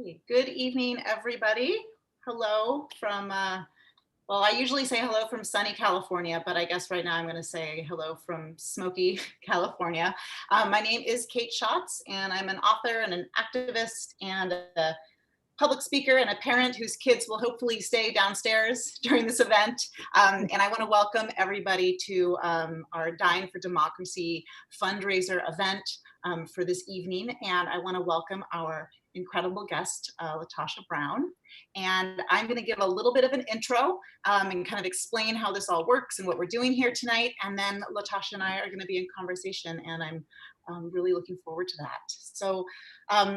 Hey, good evening, everybody. Hello from, well, I usually say hello from sunny California, but I guess right now I'm going to say hello from smoky California. My name is Kate Schatz, and I'm an author and an activist and a public speaker and a parent whose kids will hopefully stay downstairs during this event. And I want to welcome everybody to our Dine for Democracy fundraiser event for this evening. And I want to welcome our incredible guest, LaTosha Brown. And I'm going to give a little bit of an intro and kind of explain how this all works and what we're doing here tonight. And then LaTosha and I are going to be in conversation, and I'm really looking forward to that. So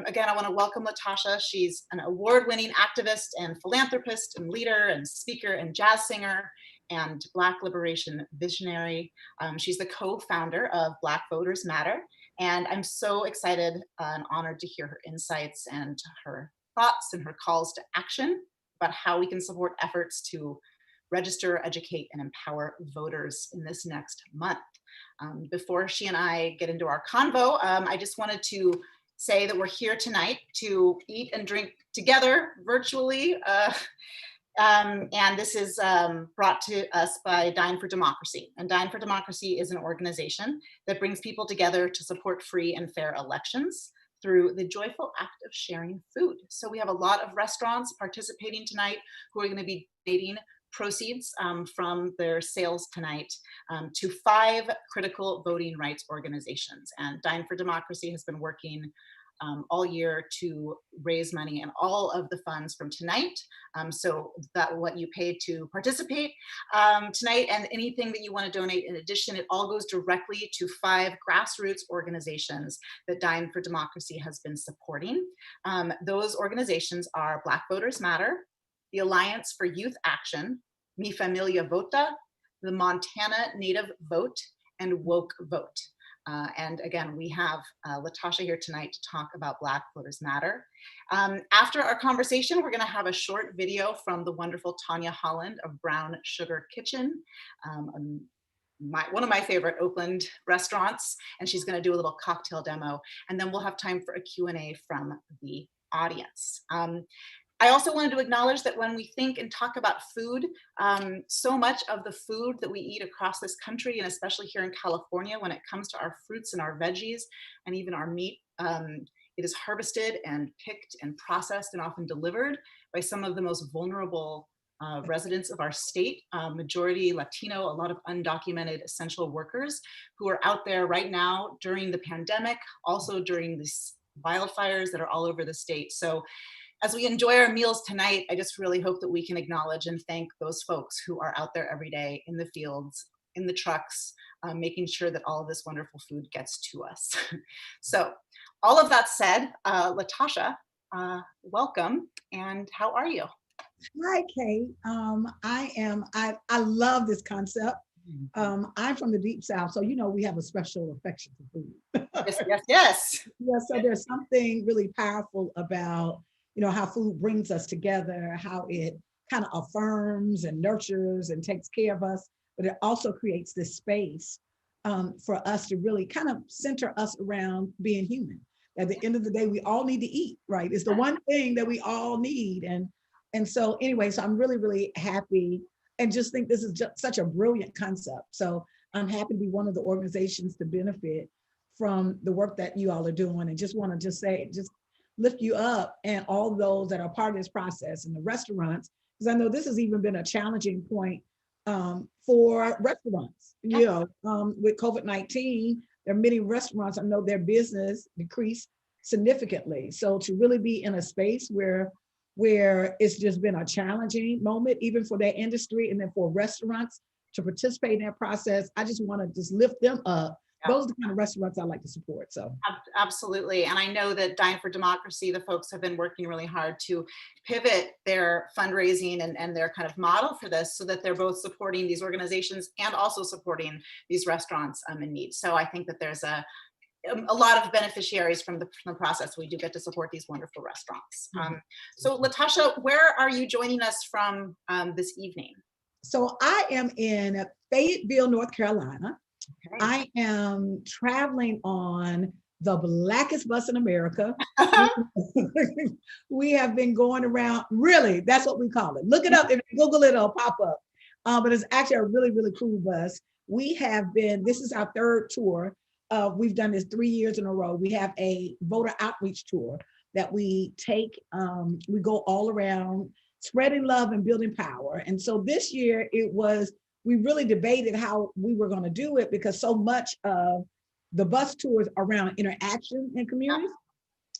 again, I want to welcome Latasha. She's an award-winning activist and philanthropist and leader and speaker and jazz singer and Black liberation visionary. She's the co-founder of Black Voters Matter. And I'm so excited and honored to hear her insights and her thoughts and her calls to action about how we can support efforts to register, educate, and empower voters in this next month. Before she and I get into our convo, I just wanted to say that we're here tonight to eat and drink together virtually. And this is brought to us by Dine for Democracy. And Dine for Democracy is an organization that brings people together to support free and fair elections through the joyful act of sharing food. So we have a lot of restaurants participating tonight who are going to be donating proceeds from their sales tonight to 5 critical voting rights organizations. And Dine for Democracy has been working all year to raise money, and all of the funds from tonight, so that what you paid to participate tonight and anything that you want to donate in addition, it all goes directly to 5 grassroots organizations that Dine for Democracy has been supporting. Those organizations are Black Voters Matter, the Alliance for Youth Action, Mi Familia Vota, the Montana Native Vote, and Woke Vote. And again, we have Latasha here tonight to talk about Black Voters Matter. After our conversation, we're going to have a short video from the wonderful Tanya Holland of Brown Sugar Kitchen, one of my favorite Oakland restaurants, and she's going to do a little cocktail demo. And then we'll have time for a Q&A from the audience. I also wanted to acknowledge that when we think and talk about food, so much of the food that we eat across this country, and especially here in California, when it comes to our fruits and our veggies and even our meat, it is harvested and picked and processed and often delivered by some of the most vulnerable residents of our state, majority Latino, a lot of undocumented essential workers who are out there right now during the pandemic, also during these wildfires that are all over the state. So as we enjoy our meals tonight, I just really hope that we can acknowledge and thank those folks who are out there every day in the fields, in the trucks, making sure that all of this wonderful food gets to us. So all of that said, Latasha, welcome, and how are you? Hi, Kate. I love this concept. I'm from the Deep South, so we have a special affection for food. Yes, yes, yes. Yeah, so there's something really powerful about how food brings us together, how it kind of affirms and nurtures and takes care of us, but it also creates this space for us to really kind of center us around being human. At the end of the day, we all need to eat, right? It's the one thing that we all need. And so anyway, so I'm really, really happy and just think this is just such a brilliant concept. So I'm happy to be one of the organizations to benefit from the work that you all are doing, and just want to just lift you up and all those that are part of this process and the restaurants, because I know this has even been a challenging point for restaurants. With COVID-19, there are many restaurants, I know their business decreased significantly. So to really be in a space where it's just been a challenging moment, even for their industry, and then for restaurants to participate in that process, I just want to just lift them up. Those are the kind of restaurants I like to support. So absolutely. And I know that Dine for Democracy, the folks have been working really hard to pivot their fundraising and their kind of model for this, so that they're both supporting these organizations and also supporting these restaurants in need. So I think that there's a lot of beneficiaries from the process. We do get to support these wonderful restaurants. So Latasha, where are you joining us from this evening? So I am in Fayetteville, North Carolina. Okay. I am traveling on the blackest bus in America. We have been going around, really, that's what we call it. Look it up, if you Google it, it'll pop up. But it's actually a really, really cool bus. We have been, this is our third tour. We've done this 3 years in a row. We have a voter outreach tour that we take, we go all around spreading love and building power. And so this year we really debated how we were going to do it, because so much of the bus tours around interaction in communities.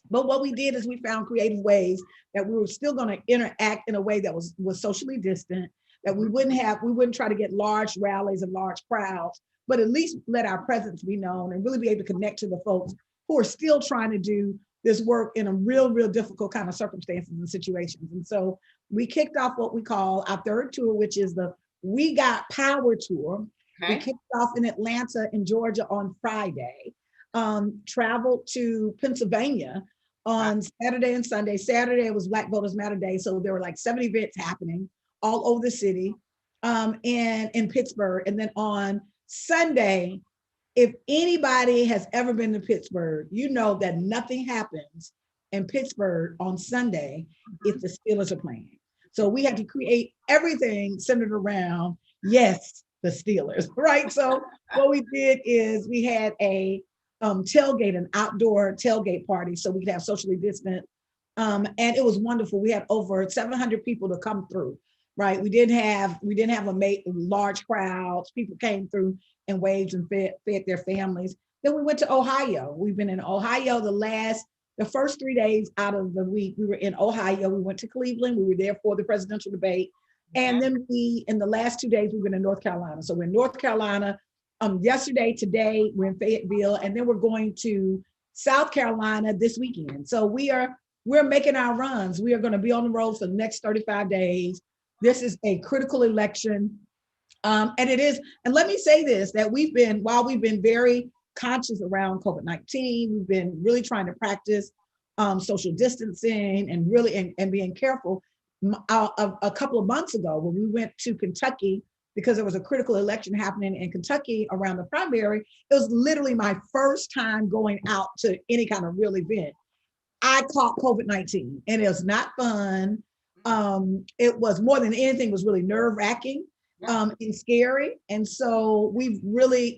But what we did is we found creative ways that we were still going to interact in a way that was socially distant, that we wouldn't try to get large rallies and large crowds, but at least let our presence be known and really be able to connect to the folks who are still trying to do this work in a real, real difficult kind of circumstances and situations. And so we kicked off what we call our third tour, which is the We Got Power Tour. Okay. We kicked off in Atlanta in Georgia on Friday, traveled to Pennsylvania on Saturday and Sunday. Saturday was Black Voters Matter Day, so there were like 7 events happening all over the city, and in Pittsburgh. And then on Sunday, if anybody has ever been to Pittsburgh, you know that nothing happens in Pittsburgh on Sunday if the Steelers are playing. So we had to create everything centered around, yes, the Steelers, right? So what we did is we had a tailgate, an outdoor tailgate party, so we could have socially distant, and it was wonderful. We had over 700 people to come through, right? We didn't have a large crowds. People came through and waved and fed their families. Then we went to Ohio. We've been in Ohio the first 3 days out of the week. We were in Ohio. We went to Cleveland. We were there for the presidential debate. And then in the last 2 days, we've been in North Carolina. So we're in North Carolina yesterday, today, we're in Fayetteville, and then we're going to South Carolina this weekend. So we're making our runs. We are going to be on the road for the next 35 days. This is a critical election. And it is, and let me say this, that while we've been very conscious around COVID-19, we've been really trying to practice social distancing and really, and being careful. A couple of months ago, when we went to Kentucky, because there was a critical election happening in Kentucky around the primary, it was literally my first time going out to any kind of real event. I caught COVID-19, and it was not fun. It was, more than anything, was really nerve-wracking and scary. And so we've really,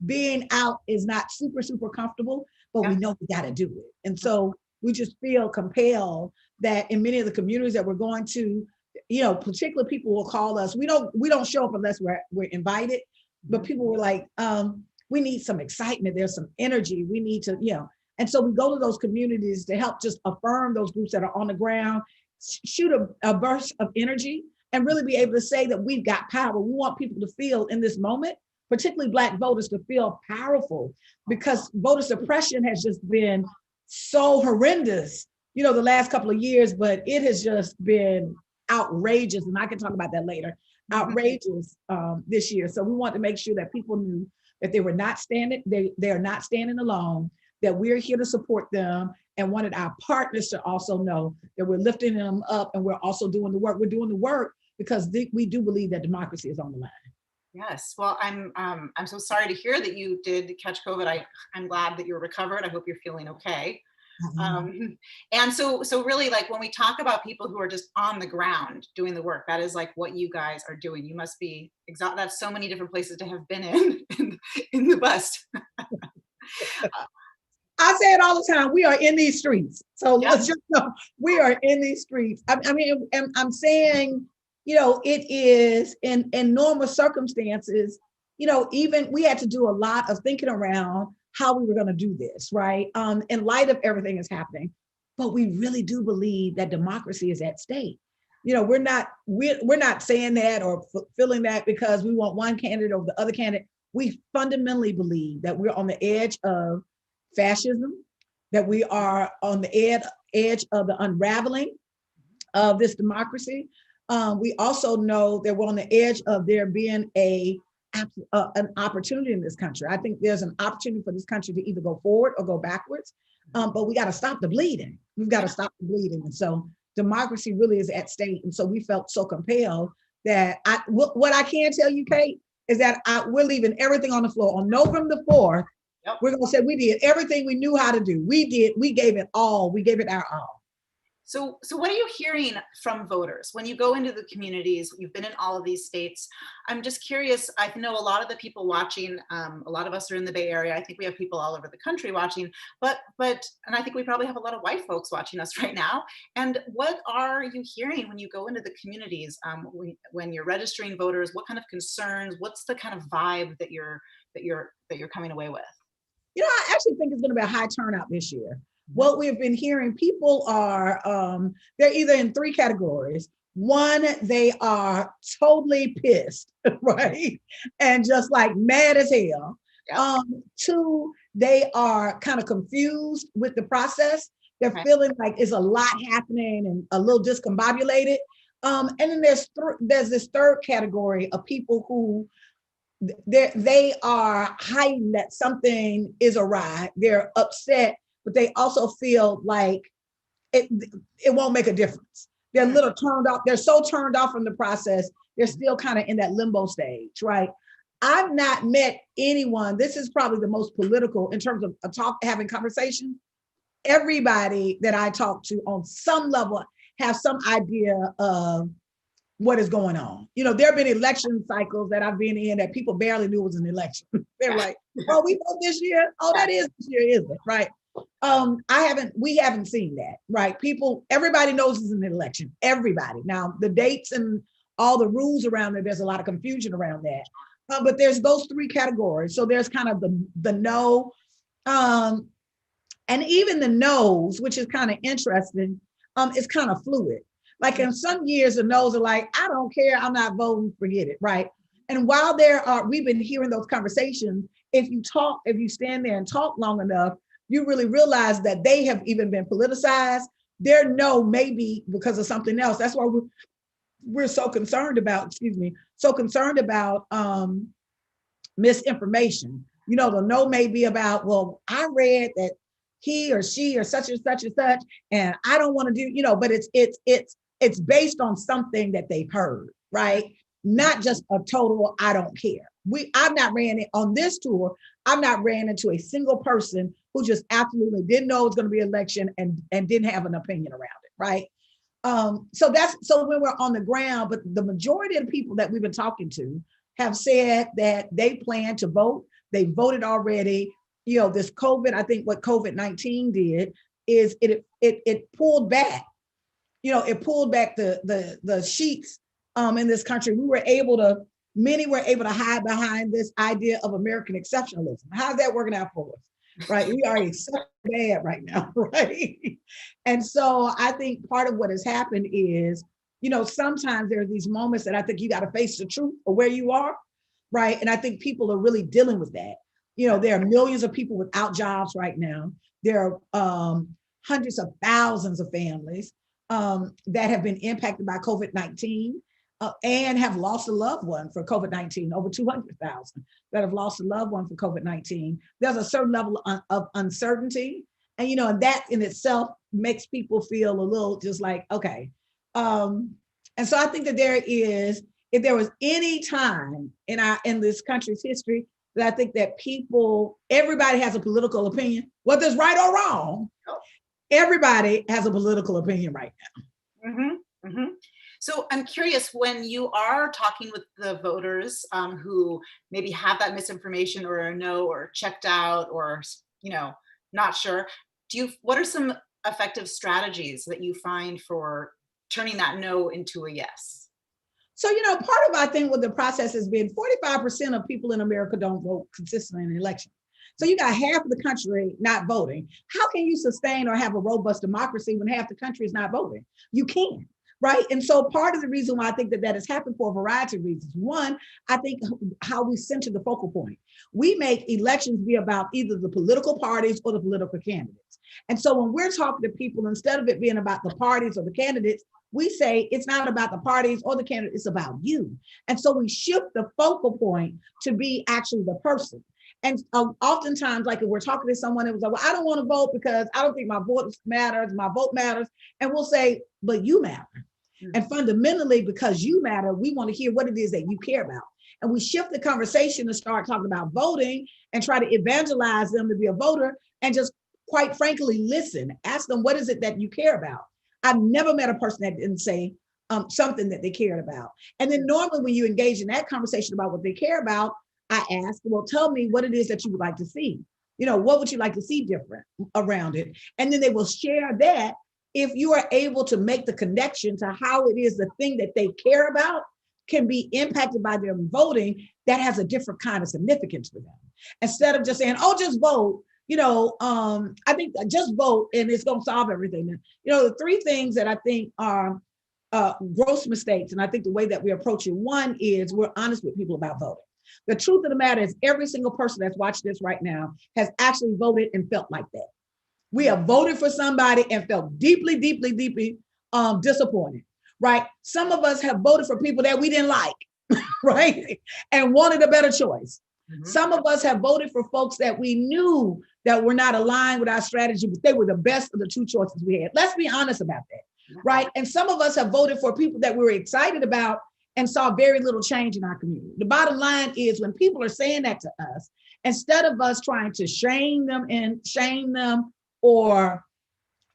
being out is not super, super comfortable, but we know we got to do it. And so we just feel compelled that in many of the communities that we're going to, particular people will call us. We don't show up unless we're invited, but people were like, we need some excitement. There's some energy. We need to, and so we go to those communities to help just affirm those groups that are on the ground, shoot a burst of energy, and really be able to say that we've got power. We want people to feel in this moment, particularly Black voters, to feel powerful, because voter suppression has just been so horrendous, the last couple of years, but it has just been outrageous. And I can talk about that later, outrageous this year. So we want to make sure that people knew that they are not standing alone, that we're here to support them, and wanted our partners to also know that we're lifting them up, and we're also doing the work. We're doing the work because we do believe that democracy is on the line. Yes. Well, I'm so sorry to hear that you did catch COVID. I'm glad that you're recovered. I hope you're feeling okay. And so really, like, when we talk about people who are just on the ground doing the work, that is like what you guys are doing. You must be exhausted. That's so many different places to have been in the bus. I say it all the time. We are in these streets. So let's just know we are in these streets. I mean, I'm saying, it is in normal circumstances, even we had to do a lot of thinking around how we were going to do this, right? In light of everything that's happening. But we really do believe that democracy is at stake. We're not saying that or feeling that because we want one candidate over the other candidate. We fundamentally believe that we're on the edge of fascism, that we are on the edge of the unraveling of this democracy. We also know that we're on the edge of there being an opportunity in this country. I think there's an opportunity for this country to either go forward or go backwards, but we got to stop the bleeding. We've got to stop the bleeding. And so democracy really is at stake. And so we felt so compelled that what I can tell you, Kate, is that we're leaving everything on the floor. On November 4th, Yep. We're going to say we did everything we knew how to do. We gave it all. We gave it our all. So what are you hearing from voters when you go into the communities? You've been in all of these states. I'm just curious. I know a lot of the people watching. A lot of us are in the Bay Area. I think we have people all over the country watching. But and I think we probably have a lot of white folks watching us right now. And what are you hearing when you go into the communities? When you're registering voters, what kind of concerns? What's the kind of vibe that you're coming away with? I actually think it's going to be a high turnout this year. What we've been hearing, people are, they're either in three categories. One, they are totally pissed, right? And just like mad as hell. Yep. Two, they are kind of confused with the process. They're feeling like it's a lot happening and a little discombobulated. And then there's this third category of people who they are hiding that something is awry. They're upset, but they also feel like it won't make a difference. They're a little turned off. They're so turned off from the process. They're still kind of in that limbo stage, right? I've not met anyone. This is probably the most political in terms of having conversation. Everybody that I talk to on some level have some idea of what is going on. There have been election cycles that I've been in that people barely knew was an election. They're like, oh, we vote this year. Oh, that is this year, isn't it? Right. We haven't seen that, right? Everybody knows it's an election. Everybody. Now, the dates and all the rules around it, there's a lot of confusion around that. But there's those three categories. So there's kind of the no, and even the no's, which is kind of interesting, is kind of fluid. Like in some years, the no's are like, I don't care, I'm not voting, forget it, right? And while we've been hearing those conversations, if you stand there and talk long enough, you really realize that they have even been politicized. Their no may be because of something else. That's why we're so concerned about, misinformation. The no may be about, well, I read that he or she or such and such and such, and I don't want to do, but it's based on something that they've heard, right? Not just a total, I don't care. I've not ran it on this tour. I've not ran into a single person who just absolutely didn't know it was going to be an election and didn't have an opinion around it, right? So when we're on the ground, but the majority of the people that we've been talking to have said that they plan to vote. They voted already. This COVID, I think what COVID-19 did is it pulled back. It pulled back the sheets in this country. Many were able to hide behind this idea of American exceptionalism. How's that working out for us? Right? We are so bad right now, right? And so I think part of what has happened is, sometimes there are these moments that I think you got to face the truth of where you are, right? And I think people are really dealing with that. There are millions of people without jobs right now. There are hundreds of thousands of families that have been impacted by COVID-19 and have lost a loved one for COVID-19, over 200,000 that have lost a loved one for COVID-19. There's a certain level of uncertainty. And, and that in itself makes people feel a little just like, okay. And so I think that if there was any time in this country's history that I think that everybody has a political opinion, whether it's right or wrong, everybody has a political opinion right now. Mm-hmm, mm-hmm. So I'm curious, when you are talking with the voters who maybe have that misinformation or a no or checked out or, not sure, what are some effective strategies that you find for turning that no into a yes? So, part of, I think, what the process has been, 45% of people in America don't vote consistently in an election. So you got half of the country not voting. How can you sustain or have a robust democracy when half the country is not voting? You can't, right? And so part of the reason why I think that has happened for a variety of reasons. One, I think how we center the focal point. We make elections be about either the political parties or the political candidates. And so when we're talking to people, instead of it being about the parties or the candidates, we say it's not about the parties or the candidates, it's about you. And so we shift the focal point to be actually the person. And oftentimes, like if we're talking to someone that was like, well, I don't want to vote because I don't think my vote matters, my vote matters. And we'll say, but you matter. Mm-hmm. And fundamentally, because you matter, we want to hear what it is that you care about. And we shift the conversation to start talking about voting and try to evangelize them to be a voter and just quite frankly, listen, ask them, what is it that you care about? I've never met a person that didn't say something that they cared about. And then normally when you engage in that conversation about what they care about, I ask, well, tell me what it is that you would like to see. You know, what would you like to see different around it? And then they will share that. If you are able to make the connection to how it is the thing that they care about can be impacted by their voting, that has a different kind of significance for them. Instead of just saying, oh, just vote, you know, I think just vote and it's going to solve everything. You know, the three things that I think are gross mistakes, and I think the way that we approach it, one is we're honest with people about voting. The truth of the matter is every single person that's watched this right now has actually voted and felt like that. We have voted for somebody and felt deeply, deeply, deeply disappointed, right? Some of us have voted for people that we didn't like, right? And wanted a better choice. Mm-hmm. Some of us have voted for folks that we knew that were not aligned with our strategy, but they were the best of the two choices we had. Let's be honest about that, right? And some of us have voted for people that we were excited about and saw very little change in our community. The bottom line is when people are saying that to us, instead of us trying to shame them or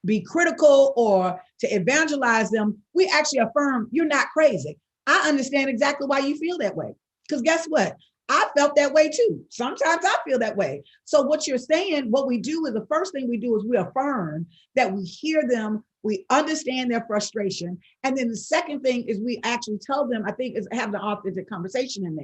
be critical or to evangelize them, we actually affirm, you're not crazy. I understand exactly why you feel that way. Because guess what? I felt that way too. Sometimes I feel that way. So what you're saying, what we do is the first thing we do is we affirm that we hear them, we understand their frustration. And then the second thing is we actually tell them, I think is have the authentic conversation in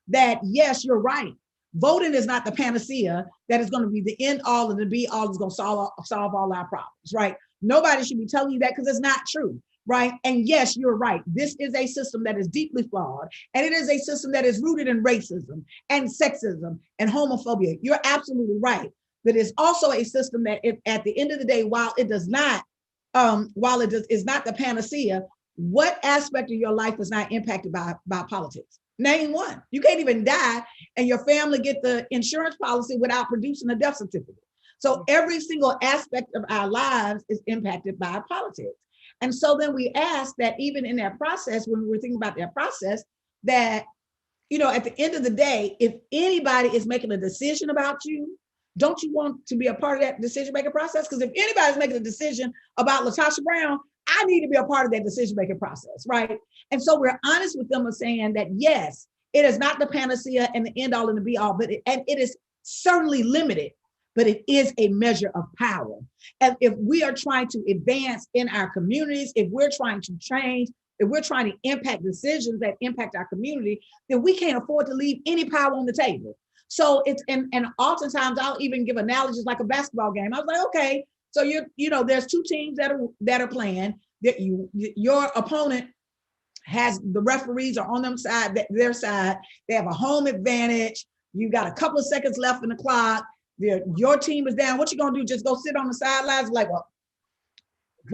that yes, you're right. Voting is not the panacea that is going to be the end all and the be all is going to solve all our problems, right? Nobody should be telling you that because it's not true, right? And yes, you're right. This is a system that is deeply flawed, and it is a system that is rooted in racism and sexism and homophobia. You're absolutely right. But it's also a system that, if, at the end of the day, while it is not the panacea, what aspect of your life is not impacted by politics? Name one. You can't even die and your family get the insurance policy without producing a death certificate. So every single aspect of our lives is impacted by politics. And so then we ask that even in that process, when we're thinking about that process, that, you know, at the end of the day, if anybody is making a decision about you, don't you want to be a part of that decision-making process? Because if anybody's making a decision about LaTosha Brown, I need to be a part of that decision-making process, right? And so we're honest with them of saying that, yes, it is not the panacea and the end all and the be all, but it is certainly limited, but it is a measure of power. And if we are trying to advance in our communities, if we're trying to change, if we're trying to impact decisions that impact our community, then we can't afford to leave any power on the table. So it's, and oftentimes I'll even give analogies like a basketball game. I was like, okay, so you know, there's two teams that are playing. That your opponent has, the referees are on their side. They have a home advantage. You got a couple of seconds left in the clock. Your team is down. What you gonna do? Just go sit on the sidelines? Like, well,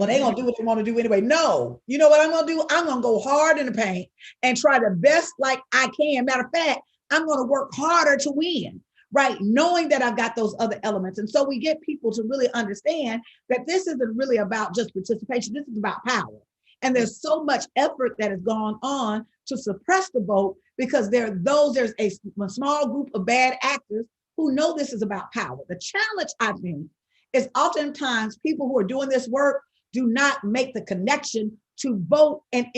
they gonna do what they want to do anyway. No, you know what I'm gonna do? I'm gonna go hard in the paint and try the best like I can. Matter of fact, I'm gonna work harder to win. Right, knowing that I've got those other elements. And so we get people to really understand that this isn't really about just participation, this is about power. And there's so much effort that has gone on to suppress the vote because there's a small group of bad actors who know this is about power. The challenge, I think, is oftentimes people who are doing this work do not make the connection to vote and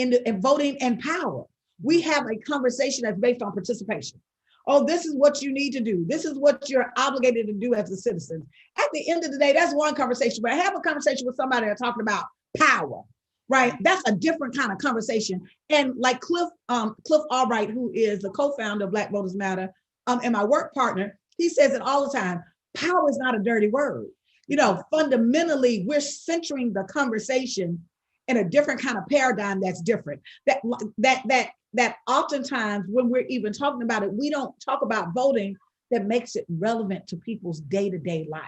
voting and power. We have a conversation that's based on participation. Oh, this is what you need to do. This is what you're obligated to do as a citizen. At the end of the day, that's one conversation, but have a conversation with somebody that's talking about power, right? That's a different kind of conversation. And like Cliff Albright, who is the co-founder of Black Voters Matter, and my work partner, he says it all the time, power is not a dirty word. You know, fundamentally, we're centering the conversation in a different kind of paradigm that's different. That oftentimes when we're even talking about it, we don't talk about voting that makes it relevant to people's day-to-day life,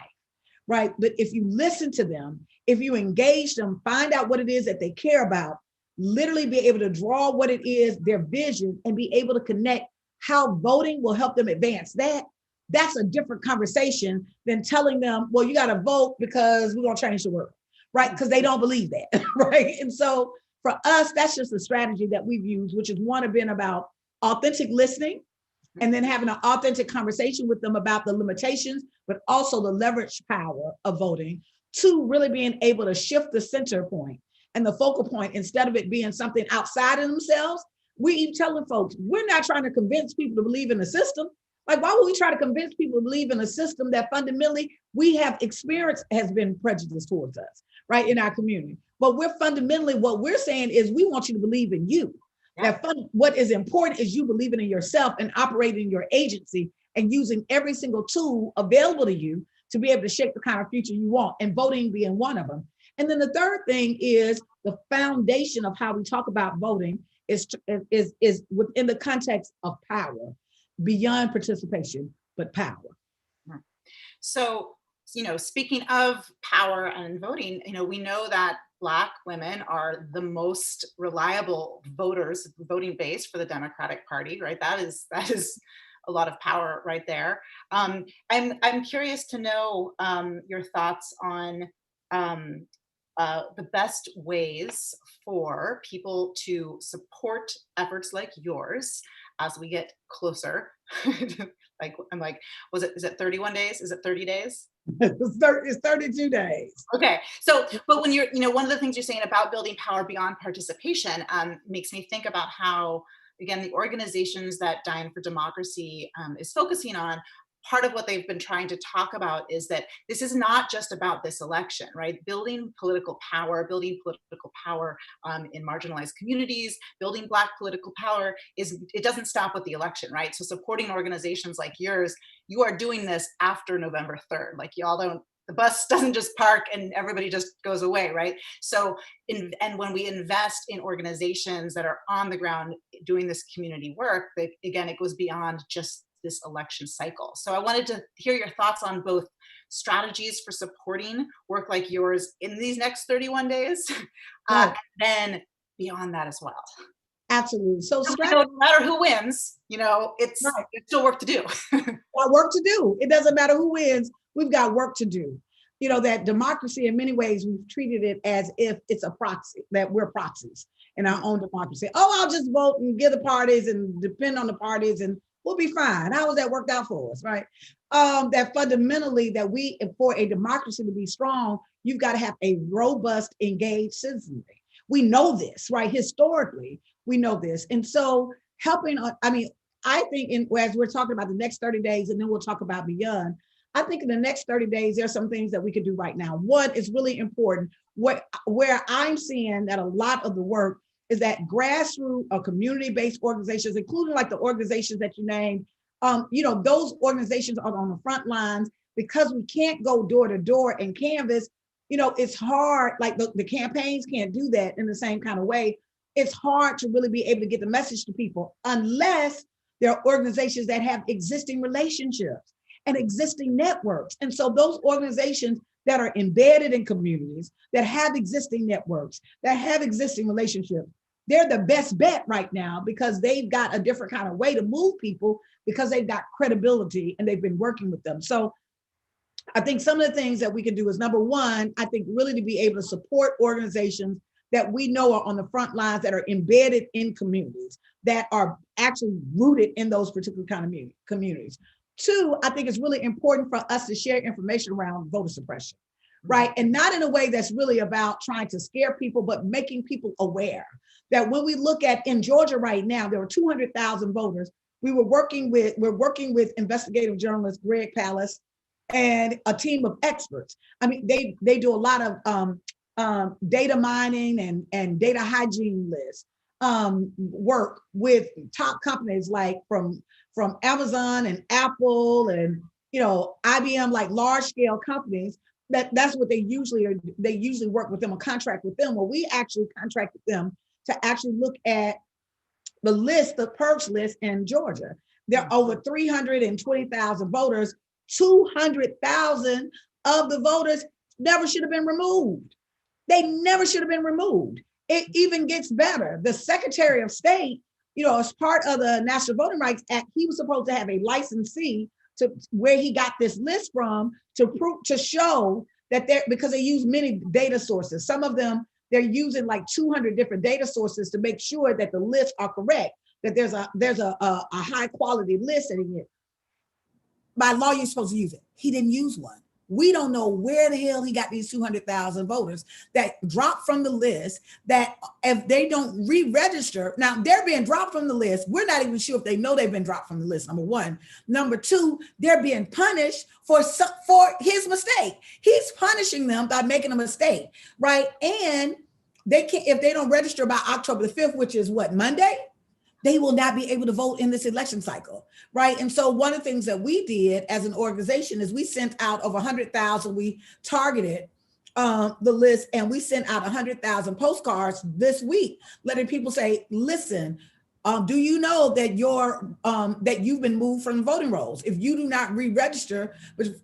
right? But if you listen to them, if you engage them, find out what it is that they care about, literally be able to draw what it is, their vision, and be able to connect how voting will help them advance that, that's a different conversation than telling them, well, you got to vote because we're going to change the world, right? Because they don't believe that, right? And so for us, that's just a strategy that we've used, which is one, have been about authentic listening, and then having an authentic conversation with them about the limitations, but also the leverage power of voting. Two, really being able to shift the center point and the focal point, instead of it being something outside of themselves. We keep telling folks, we're not trying to convince people to believe in the system. Like, why would we try to convince people to believe in a system that fundamentally we have experienced has been prejudiced towards us, right, in our community? But we're fundamentally, what we're saying is we want you to believe in you. Yeah. What is important is you believing in yourself and operating your agency and using every single tool available to you to be able to shape the kind of future you want, and voting being one of them. And then the third thing is the foundation of how we talk about voting is within the context of power, beyond participation, but power. So, speaking of power and voting, we know that Black women are the most reliable voters, voting base for the Democratic Party, right? That is a lot of power right there. I'm curious to know your thoughts on the best ways for people to support efforts like yours as we get closer. Is it 31 days? Is it 30 days? It's 32 days. Okay. So, but when you're, one of the things you're saying about building power beyond participation makes me think about how, again, the organizations that Dine for Democracy is focusing on, part of what they've been trying to talk about is that this is not just about this election, right? Building political power in marginalized communities, building Black political power it doesn't stop with the election, right? So supporting organizations like yours, you are doing this after November 3rd. Like, the bus doesn't just park and everybody just goes away, right? So, and when we invest in organizations that are on the ground doing this community work, again, it goes beyond just this election cycle. So I wanted to hear your thoughts on both strategies for supporting work like yours in these next 31 days, right. And then beyond that as well. Absolutely. So no matter who wins, it's still work to do. Got work to do. It doesn't matter who wins. We've got work to do. That democracy, in many ways, we've treated it as if it's a proxy, that we're proxies in our own democracy. Oh, I'll just vote and give the parties and depend on the parties and we'll be fine. How has that worked out for us, right? That fundamentally, that for a democracy to be strong, you've got to have a robust, engaged citizenry. We know this, right? Historically, we know this. And so I think as we're talking about the next 30 days, and then we'll talk about beyond, I think in the next 30 days, there's some things that we could do right now. One is really important. Where I'm seeing that a lot of the work is that grassroots or community-based organizations, including like the organizations that you named, those organizations are on the front lines, because we can't go door to door and canvas. It's hard, like the campaigns can't do that in the same kind of way. It's hard to really be able to get the message to people unless there are organizations that have existing relationships and existing networks. And so those organizations that are embedded in communities, that have existing networks, that have existing relationships, they're the best bet right now, because they've got a different kind of way to move people, because they've got credibility and they've been working with them. So I think some of the things that we can do is, number one, I think really to be able to support organizations that we know are on the front lines, that are embedded in communities, that are actually rooted in those particular kind of communities. Two, I think it's really important for us to share information around voter suppression, right? And not in a way that's really about trying to scare people, but making people aware that when we look at in Georgia right now, there were 200,000 voters. We're working with investigative journalist Greg Pallas and a team of experts. I mean, they do a lot of data mining and data hygiene lists, work with top companies like from Amazon and Apple and IBM, like large scale companies. That's what they usually work with them, a contract with them. Well, we actually contract with them to actually look at the purge list in Georgia. There are over 320,000 voters. 200,000 of the voters never should have been removed. They never should have been removed. It even gets better. The Secretary of State, as part of the National Voting Rights Act, he was supposed to have a licensee to where he got this list from to show that because they use many data sources. Some of them, they're using like 200 different data sources to make sure that the lists are correct. that there's a high quality list that he gets. By law, you're supposed to use it. He didn't use one. We don't know where the hell he got these 200,000 voters that dropped from the list, that if they don't re-register, now they're being dropped from the list. We're not even sure if they know they've been dropped from the list, number one. Number two, they're being punished for his mistake. He's punishing them by making a mistake, right? And they can't, if they don't register by October the 5th, which is what, Monday? They will not be able to vote in this election cycle, right? And so one of the things that we did as an organization is we sent out over 100,000, we targeted the list, and we sent out 100,000 postcards this week, letting people say, listen, do you know that that you've been moved from the voting rolls? If you do not re-register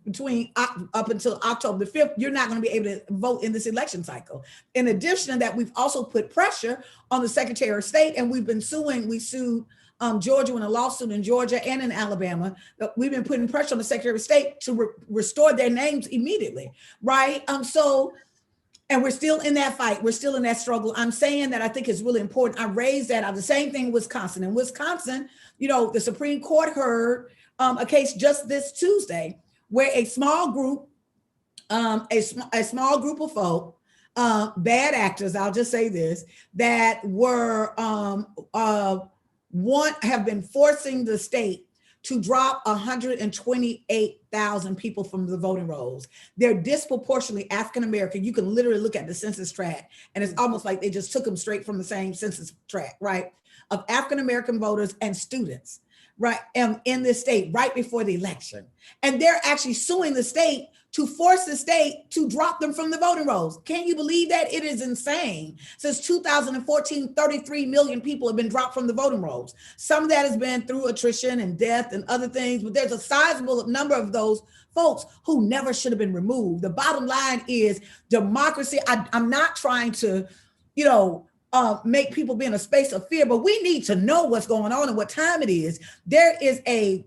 between up until October the 5th, you're not going to be able to vote in this election cycle. In addition to that, we've also put pressure on the Secretary of State, and we sued Georgia in a lawsuit in Georgia and in Alabama. We've been putting pressure on the Secretary of State to restore their names immediately, right? And we're still in that fight. We're still in that struggle. I'm saying that I think it's really important. I raised that. The same thing in Wisconsin. In Wisconsin, the Supreme Court heard a case just this Tuesday where a small group of folk, bad actors, I'll just say this, that were have been forcing the state to drop 128,000 people from the voting rolls. They're disproportionately African-American. You can literally look at the census tract, and it's almost like they just took them straight from the same census tract, right? Of African-American voters and students, right? In this state right before the election. And they're actually suing the state to force the state to drop them from the voting rolls. Can you believe that? It is insane. Since 2014, 33 million people have been dropped from the voting rolls. Some of that has been through attrition and death and other things, but there's a sizable number of those folks who never should have been removed. The bottom line is democracy. I'm not trying to, make people be in a space of fear, but we need to know what's going on and what time it is. There is a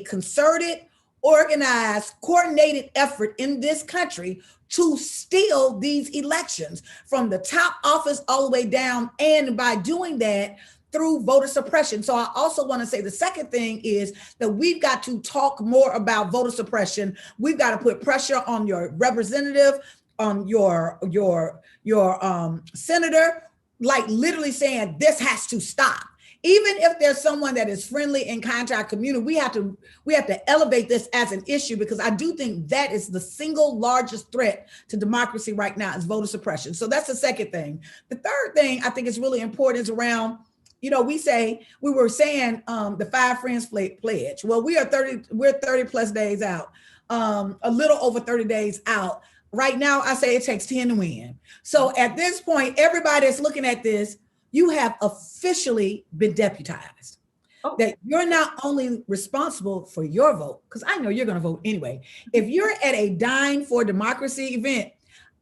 concerted, organized, coordinated effort in this country to steal these elections from the top office all the way down. And by doing that, through voter suppression. So I also want to say the second thing is that we've got to talk more about voter suppression. We've got to put pressure on your representative, on your senator, like literally saying this has to stop. Even if there's someone that is friendly and kind to our community, we have to elevate this as an issue, because I do think that is the single largest threat to democracy right now is voter suppression. So that's the second thing. The third thing I think is really important is around, we were saying the 5 Friends Pledge. Well, we're 30 plus days out, a little over 30 days out. Right now, I say it takes 10 to win. So at this point, everybody that's looking at this, you have officially been deputized. Oh. That you're not only responsible for your vote, because I know you're going to vote anyway. If you're at a Dine for Democracy event,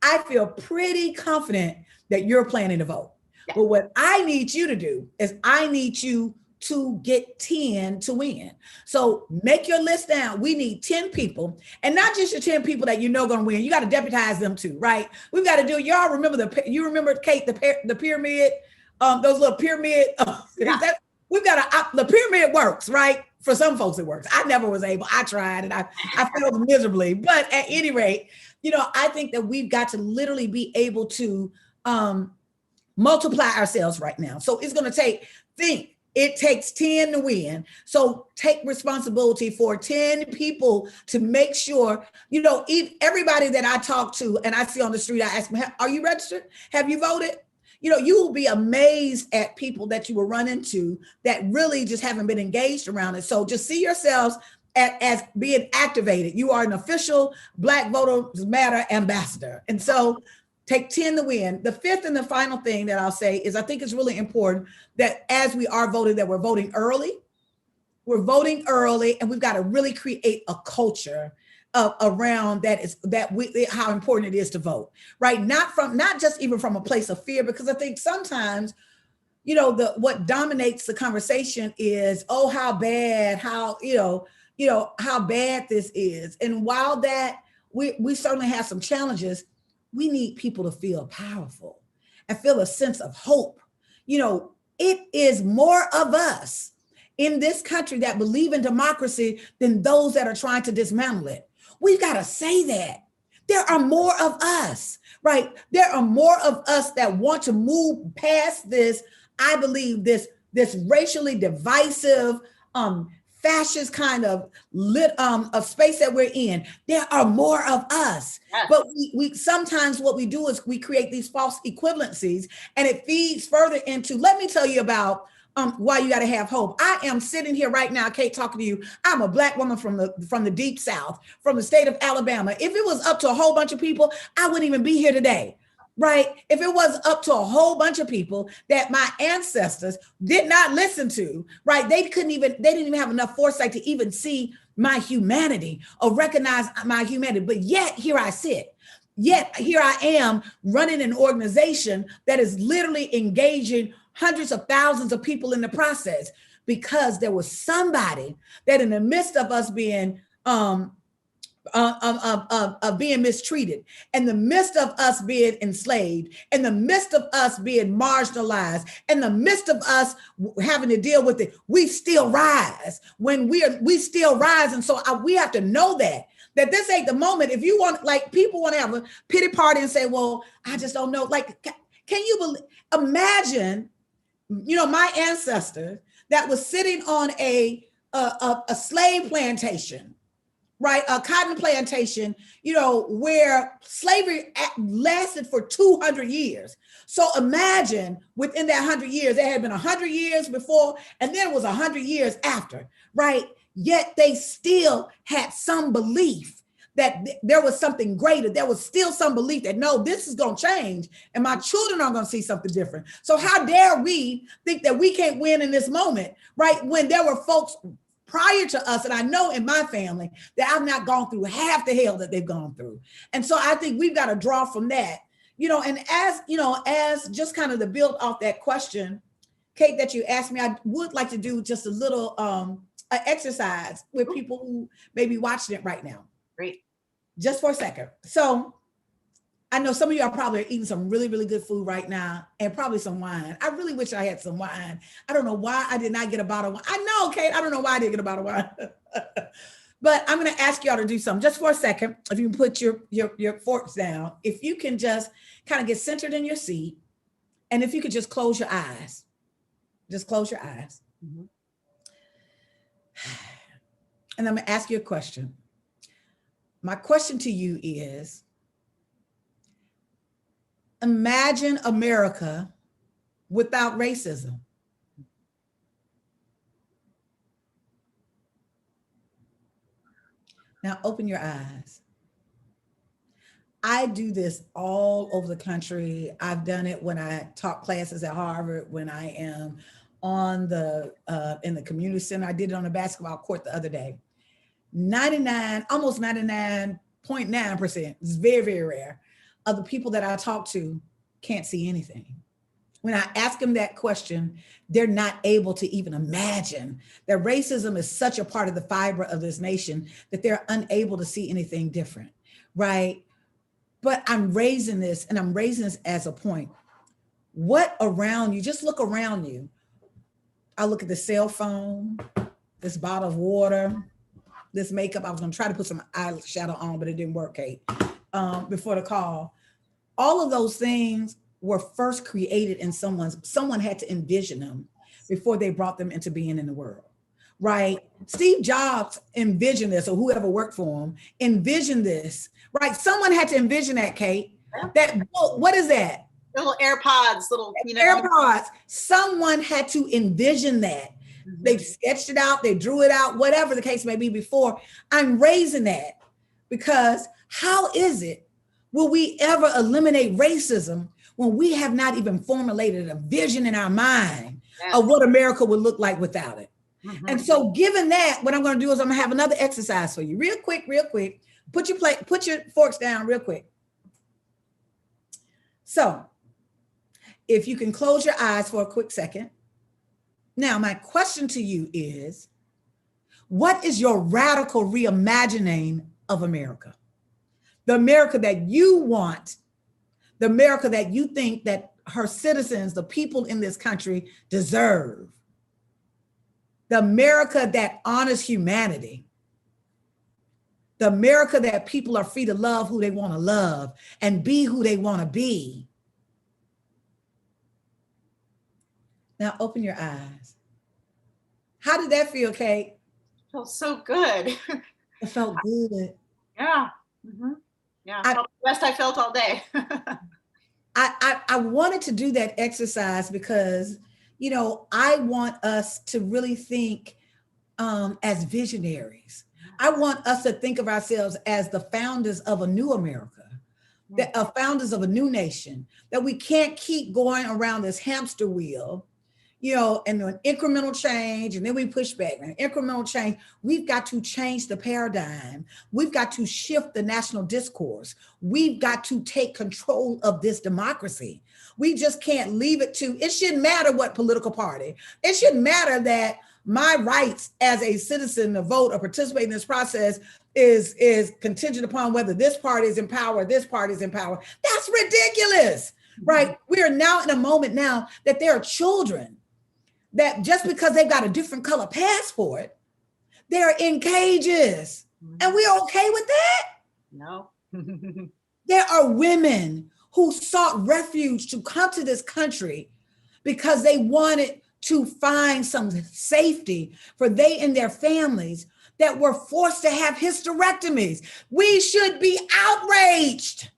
I feel pretty confident that you're planning to vote. Yeah. But what I need you to do is I need you to get 10 to win. So make your list down. We need 10 people, and not just your 10 people that going to win. You got to deputize them too, right? We've got to do, y'all remember Kate, the pyramid, those little pyramid, we've got the pyramid works, right? For some folks it works. I never was able, I tried and I failed miserably. But at any rate, I think that we've got to literally be able to multiply ourselves right now. So it's going to it takes 10 to win. So take responsibility for 10 people to make sure, everybody that I talk to and I see on the street, I ask them, are you registered? Have you voted? You will be amazed at people that you will run into that really just haven't been engaged around it. So just see yourselves as being activated. You are an official Black Voters Matter ambassador. And so take 10 to win. The fifth and the final thing that I'll say is I think it's really important that as we are voting, that we're voting early. We're voting early, and we've got to really create a culture around how important it is to vote, right? Not just even from a place of fear, because I think sometimes, what dominates the conversation is, oh, how bad this is. And while that we certainly have some challenges, we need people to feel powerful and feel a sense of hope, it is more of us in this country that believe in democracy than those that are trying to dismantle it. We've got to say that. There are more of us, right? There are more of us that want to move past this, I believe, this racially divisive, fascist kind of space that we're in. There are more of us. Yes. But we sometimes what we do is we create these false equivalencies, and it feeds further into, let me tell you about why you got to have hope. I am sitting here right now, Kate, talking to you. I'm a Black woman from the deep South, from the state of Alabama. If it was up to a whole bunch of people, I wouldn't even be here today. Right? If it was up to a whole bunch of people that my ancestors did not listen to, right? They didn't even have enough foresight to even see my humanity or recognize my humanity. But yet here I sit. Yet here I am running an organization that is literally engaging hundreds of thousands of people in the process, because there was somebody that in the midst of us being being mistreated, in the midst of us being enslaved, in the midst of us being marginalized, in the midst of us having to deal with it, we still rise. When we still rise. And so we have to know that this ain't the moment. If you want, like, people want to have a pity party and say, well, I just don't know. Like, can you imagine, my ancestor that was sitting on a slave plantation, right? A cotton plantation, where slavery lasted for 200 years. So imagine within that 100 years, there had been 100 years before, and then it was 100 years after, right? Yet they still had some belief that there was something greater. There was still some belief that, no, this is going to change and my children are going to see something different. So how dare we think that we can't win in this moment, right? When there were folks prior to us, and I know in my family that I've not gone through half the hell that they've gone through. And so I think we've got to draw from that, and as just kind of the build off that question, Kate, that you asked me, I would like to do just a little exercise with people who may be watching it right now. Great. Just for a second. So I know some of you are probably eating some really, really good food right now, and probably some wine. I really wish I had some wine. I don't know why I did not get a bottle of wine. I know, Kate, I don't know why I didn't get a bottle of wine. But I'm going to ask y'all to do something just for a second. If you can put your forks down, if you can just kind of get centered in your seat, and if you could just close your eyes. Just close your eyes. Mm-hmm. And I'm going to ask you a question. My question to you is, imagine America without racism. Now open your eyes. I do this all over the country. I've done it when I taught classes at Harvard, when I am on in the community center. I did it on the basketball court the other day. Almost 99.9%, it's very, very rare, of the people that I talk to can't see anything. When I ask them that question, they're not able to even imagine that racism is such a part of the fiber of this nation that they're unable to see anything different, right? But I'm raising this, and I'm raising this as a point. What around you, just look around you. I look at the cell phone, this bottle of water, this makeup. I was gonna try to put some eyeshadow on, but it didn't work, Kate, before the call. All of those things were first created in someone had to envision them before they brought them into being in the world, right? Steve Jobs envisioned this, or whoever worked for him envisioned this, right? Someone had to envision that, Kate. That, what is that? Little AirPods, AirPods. Someone had to envision that. Mm-hmm. They sketched it out, they drew it out, whatever the case may be before. I'm raising that because how is it, will we ever eliminate racism when we have not even formulated a vision in our mind of what America would look like without it? Mm-hmm. And so given that, what I'm going to do is I'm going to have another exercise for you. Real quick. Put your forks down real quick. So if you can close your eyes for a quick second. Now, my question to you is, what is your radical reimagining of America? The America that you want, the America that you think that her citizens, the people in this country deserve. The America that honors humanity. The America that people are free to love who they want to love and be who they want to be. Now open your eyes. How did that feel, Kate? Feels so good. It felt good. Yeah. Mm-hmm. Yeah. The best I felt all day. I wanted to do that exercise because, you know, I want us to really think as visionaries. I want us to think of ourselves as the founders of a new America, that founders of a new nation, that we can't keep going around this hamster wheel, you know, and an incremental change, and then we push back, and incremental change. We've got to change the paradigm. We've got to shift the national discourse. We've got to take control of this democracy. We just can't leave it to, it shouldn't matter what political party. It shouldn't matter that my rights as a citizen to vote or participate in this process is contingent upon whether this party is in power, this party is in power. That's ridiculous, right? We are now in a moment now that there are children that just because they've got a different color passport, they're in cages. And we're okay with that? No. There are women who sought refuge to come to this country because they wanted to find some safety for they and their families that were forced to have hysterectomies. We should be outraged.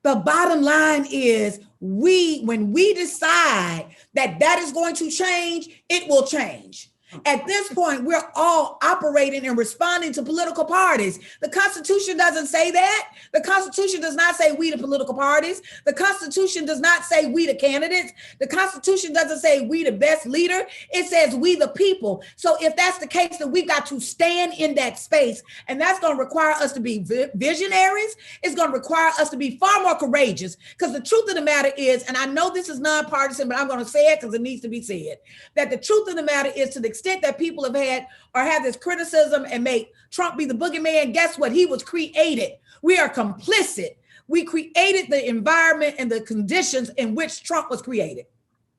The bottom line is when we decide that that is going to change, it will change. At this point, we're all operating and responding to political parties. The Constitution doesn't say that. The Constitution does not say we the political parties. The Constitution does not say we the candidates. The Constitution doesn't say we the best leader. It says we the people. So if that's the case, then we've got to stand in that space. And that's going to require us to be visionaries. It's going to require us to be far more courageous, because the truth of the matter is, and I know this is nonpartisan, but I'm going to say it because it needs to be said, that the truth of the matter is, to the extent that people have had or have this criticism and make Trump be the boogeyman, guess what? He was created. We are complicit. We created the environment and the conditions in which Trump was created.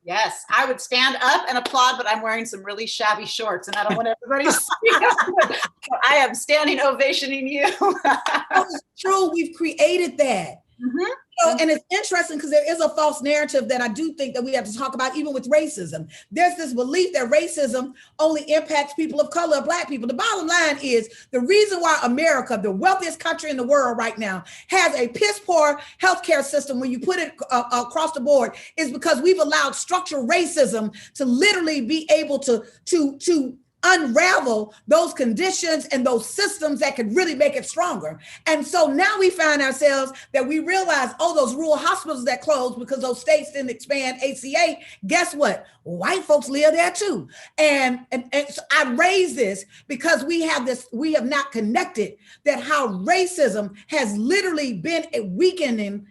Yes, I would stand up and applaud, but I'm wearing some really shabby shorts and I don't want everybody to see. I am standing ovationing you. That's true. We've created that. Mm-hmm. And it's interesting because there is a false narrative that I do think that we have to talk about, even with racism. There's this belief that racism only impacts people of color, Black people. The bottom line is, the reason why America, the wealthiest country in the world right now, has a piss poor healthcare system when you put it across the board, is because we've allowed structural racism to literally be able to unravel those conditions and those systems that could really make it stronger. And so now we find ourselves that we realize, oh, those rural hospitals that closed because those states didn't expand ACA, guess what? White folks live there too. And so I raise this because we have not connected that how racism has literally been a weakening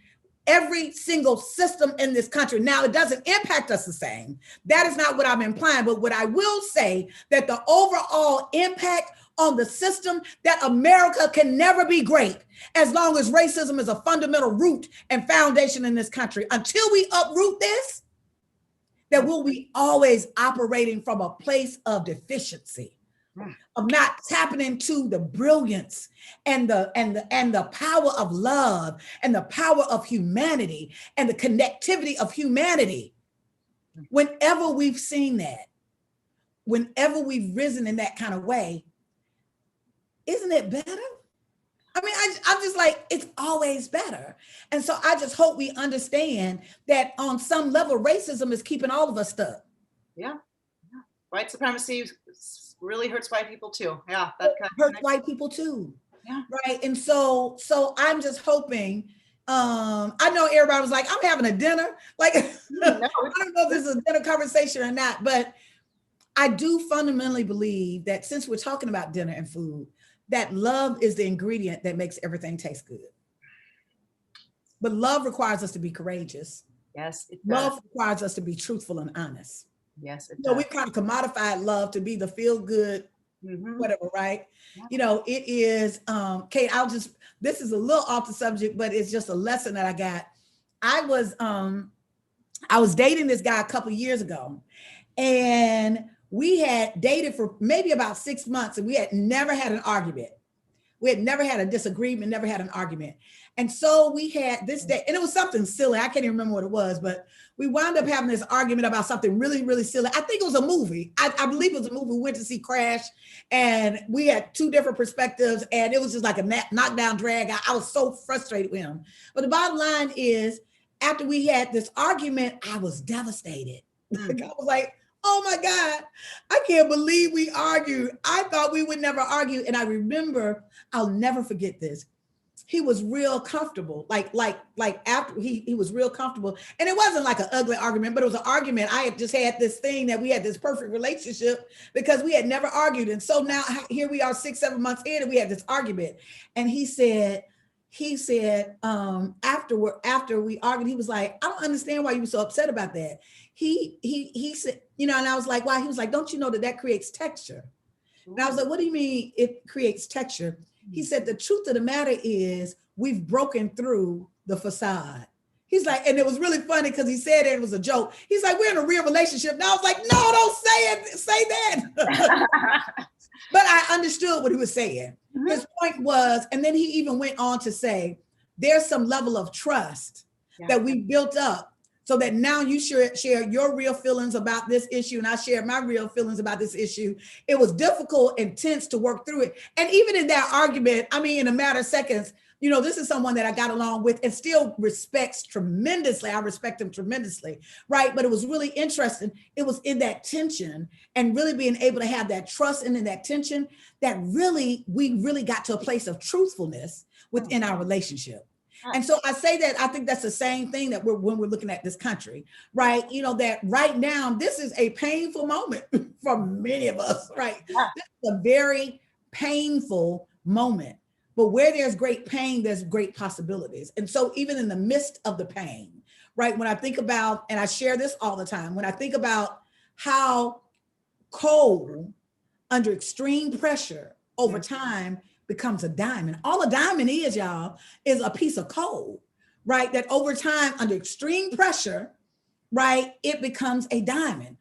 every single system in this country. Now, it doesn't impact us the same. That is not what I'm implying. But what I will say, that the overall impact on the system, that America can never be great as long as racism is a fundamental root and foundation in this country. Until we uproot this, that we'll be always operating from a place of deficiency, of not tapping into the brilliance and the power of love and the power of humanity and the connectivity of humanity. Whenever we've seen that, whenever we've risen in that kind of way, isn't it better? I mean, I'm just like, it's always better. And so I just hope we understand that on some level, racism is keeping all of us stuck. Yeah. White supremacy really hurts white people too. Yeah, that kind of hurts white people too. Yeah. Right. And so I'm just hoping. I know everybody was like, I'm having a dinner. Like, no, I don't know if this is a dinner conversation or not, but I do fundamentally believe that since we're talking about dinner and food, that love is the ingredient that makes everything taste good. But love requires us to be courageous. Yes, it does. Love requires us to be truthful and honest. Yes, it does. So we kind of commodified love to be the feel good whatever, right? Yeah. You know, it is, Kate, this is a little off the subject, but it's just a lesson that I got. I was, I was dating this guy a couple of years ago, and we had dated for maybe about 6 months, and we had never had an argument. We had never had a disagreement, never had an argument. And so we had this day, and it was something silly. I can't even remember what it was, but we wound up having this argument about something really, really silly. I think it was a movie. I believe it was a movie we went to see Crash, and we had two different perspectives, and it was just like a knockdown drag. I was so frustrated with him. But the bottom line is, after we had this argument, I was devastated. Like, I was like, oh my God, I can't believe we argued. I thought we would never argue. And I remember, I'll never forget this. He was real comfortable. Like after he was real comfortable. And it wasn't like an ugly argument, but it was an argument. I had just had this thing that we had this perfect relationship because we had never argued. And so now here we are 6, 7 months in, and we had this argument. And he said, after we argued, he was like, I don't understand why you were so upset about that. He said, you know, and I was like, why? He was like, don't you know that creates texture? And I was like, what do you mean it creates texture? He said, the truth of the matter is we've broken through the facade. He's like, and it was really funny because he said it was a joke. He's like, we're in a real relationship. And I was like, no, don't say that. But I understood what he was saying. His point was, and then he even went on to say, there's some level of trust that we built up so that now you share your real feelings about this issue, and I share my real feelings about this issue. It was difficult and tense to work through it. And even in that argument, I mean, in a matter of seconds, you know, this is someone that I got along with and still respects tremendously. I respect him tremendously, right? But it was really interesting. It was in that tension and really being able to have that trust and in that tension that we really got to a place of truthfulness within our relationship. And so I say that I think that's the same thing that when we're looking at this country, right? You know, that right now, this is a painful moment for many of us, right? This is a very painful moment. But where there's great pain, there's great possibilities. And so even in the midst of the pain, right? When I think about, and I share this all the time, when I think about how coal under extreme pressure over time becomes a diamond. All a diamond is, y'all, is a piece of coal, right? That over time, under extreme pressure, right, it becomes a diamond.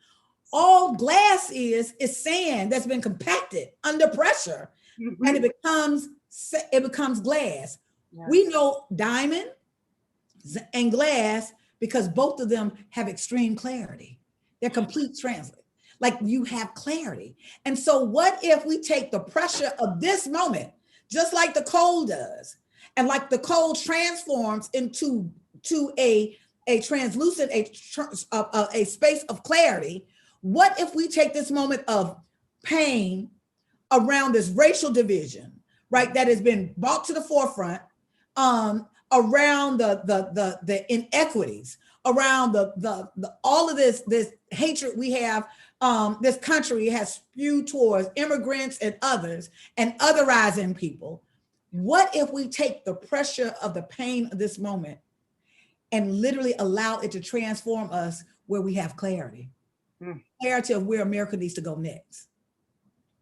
All glass is sand that's been compacted under pressure, and it becomes glass. Yes. We know diamond and glass because both of them have extreme clarity. They're complete translate. Like you have clarity. And so what if we take the pressure of this moment, just like the coal does, and like the coal transforms into a translucent, a space of clarity. What if we take this moment of pain around this racial division, right, that has been brought to the forefront, around the inequities, around the all of this hatred we have, this country has spewed towards immigrants and others and otherizing people. What if we take the pressure of the pain of this moment and literally allow it to transform us where we have clarity, clarity of where America needs to go next?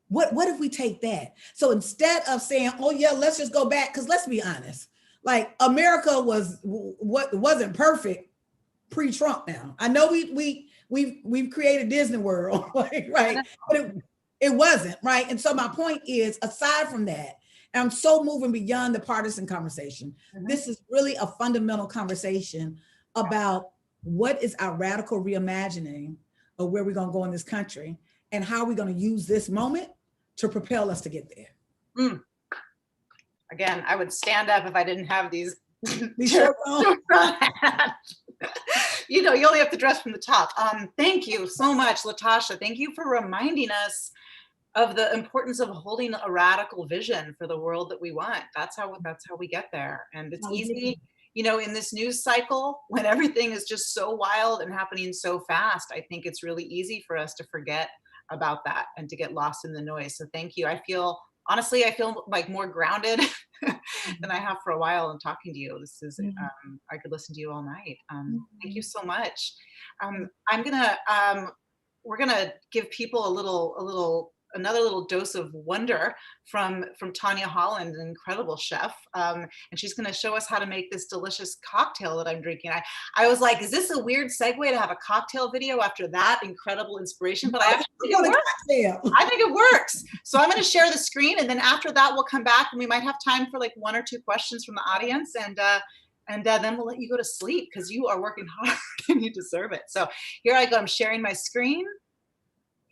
What if we take that? So instead of saying, oh yeah, let's just go back, because let's be honest, like America wasn't perfect pre-Trump now. I know we've created Disney World, right? But it wasn't, right? And so my point is, aside from that, and I'm so moving beyond the partisan conversation, this is really a fundamental conversation about what is our radical reimagining of where we're going to go in this country and how we're going to use this moment to propel us to get there. Again, I would stand up if I didn't have these. You know, you only have to dress from the top. Thank you so much, Latasha. Thank you for reminding us of the importance of holding a radical vision for the world that we want. That's how we get there. And it's easy, you know, in this news cycle, when everything is just so wild and happening so fast, I think it's really easy for us to forget about that and to get lost in the noise. So thank you. Honestly, I feel like more grounded than I have for a while in talking to you. This is, I could listen to you all night. Thank you so much. We're gonna give people a little another little dose of wonder from Tanya Holland, an incredible chef, and she's going to show us how to make this delicious cocktail that I'm drinking. I was like, is this a weird segue to have a cocktail video after that incredible inspiration? But I actually think it works. I think it works. So I'm going to share the screen, and then after that, we'll come back and we might have time for like 1 or 2 questions from the audience, and then we'll let you go to sleep because you are working hard and you deserve it. So here I go. I'm sharing my screen,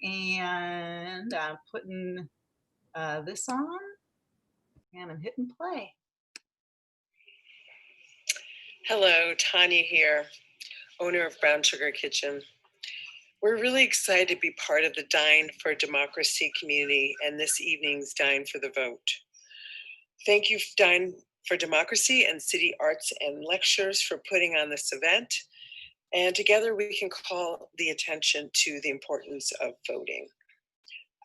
and I'm putting this on, and I'm hitting play. Hello, Tanya here, owner of Brown Sugar Kitchen. We're really excited to be part of the Dine for Democracy community and this evening's Dine for the Vote. Thank you, Dine for Democracy and City Arts and Lectures, for putting on this event. And together we can call the attention to the importance of voting.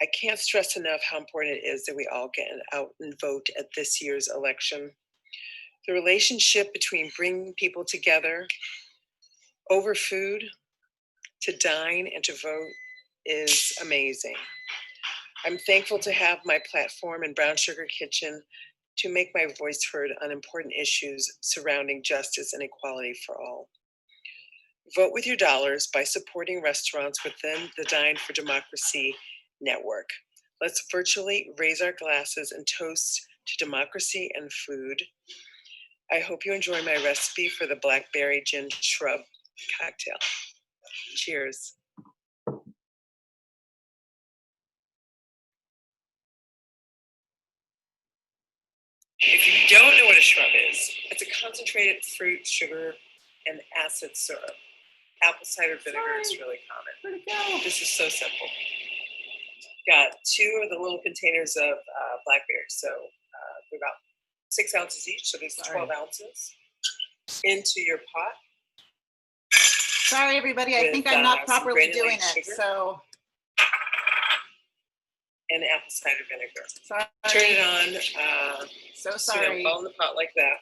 I can't stress enough how important it is that we all get out and vote at this year's election. The relationship between bringing people together over food, to dine and to vote is amazing. I'm thankful to have my platform in Brown Sugar Kitchen to make my voice heard on important issues surrounding justice and equality for all. Vote with your dollars by supporting restaurants within the Dine for Democracy network. Let's virtually raise our glasses and toast to democracy and food. I hope you enjoy my recipe for the blackberry gin shrub cocktail. Cheers. If you don't know what a shrub is, it's a concentrated fruit, sugar, and acid syrup. Apple cider vinegar is really common. Where'd it go? This is so simple. Got 2 of the little containers of blackberries, so they're about 6 ounces each, so there's 12 ounces into your pot. Sorry, everybody. I think I'm not properly doing it. So. And apple cider vinegar. Sorry. Turn it on. So sorry. Fall in the pot like that.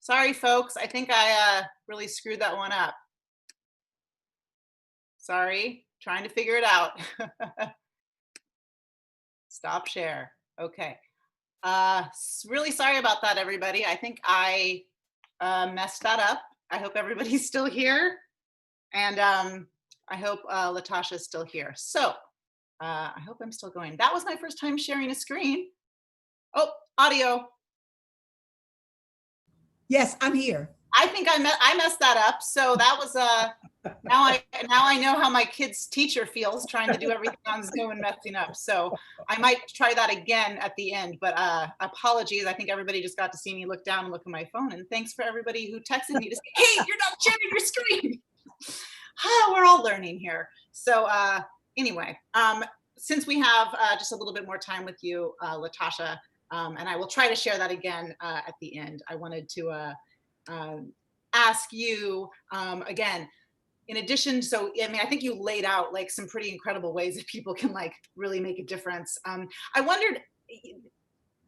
Sorry, folks. I think I really screwed that one up. Sorry. Trying to figure it out. Stop share. Okay. Really sorry about that, everybody. I think I messed that up. I hope everybody's still here. And I hope Latasha is still here. So I hope I'm still going. That was my first time sharing a screen. Oh, audio. Yes, I'm here. I think I messed that up. So that was now I know how my kid's teacher feels trying to do everything on Zoom and messing up. So I might try that again at the end. But apologies. I think everybody just got to see me look down and look at my phone. And thanks for everybody who texted me to say, "Hey, you're not sharing your screen." We're all learning here. So anyway, since we have just a little bit more time with you, Latasha, and I will try to share that again at the end, I wanted to ask you again, in addition, so I mean, I think you laid out like some pretty incredible ways that people can like really make a difference. I wondered,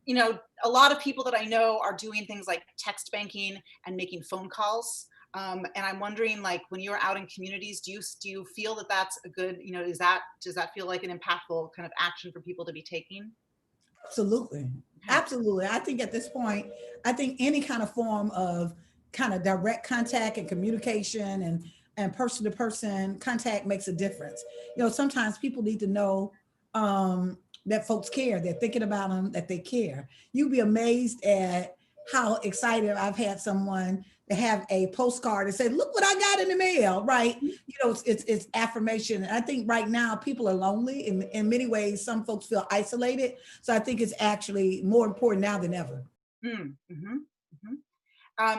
you know, a lot of people that I know are doing things like text banking and making phone calls. And I'm wondering, like, when you're out in communities, do you feel that that's a good, you know, does that feel like an impactful kind of action for people to be taking? Absolutely. Absolutely. I think at this point, I think any kind of form of kind of direct contact and communication and person-to-person contact makes a difference. You know, sometimes people need to know that folks care, they're thinking about them, that they care. You'd be amazed at how excited I've had someone to have a postcard and say, "Look what I got in the mail," right? You know, it's affirmation. And I think right now people are lonely. In many ways, some folks feel isolated. So I think it's actually more important now than ever. And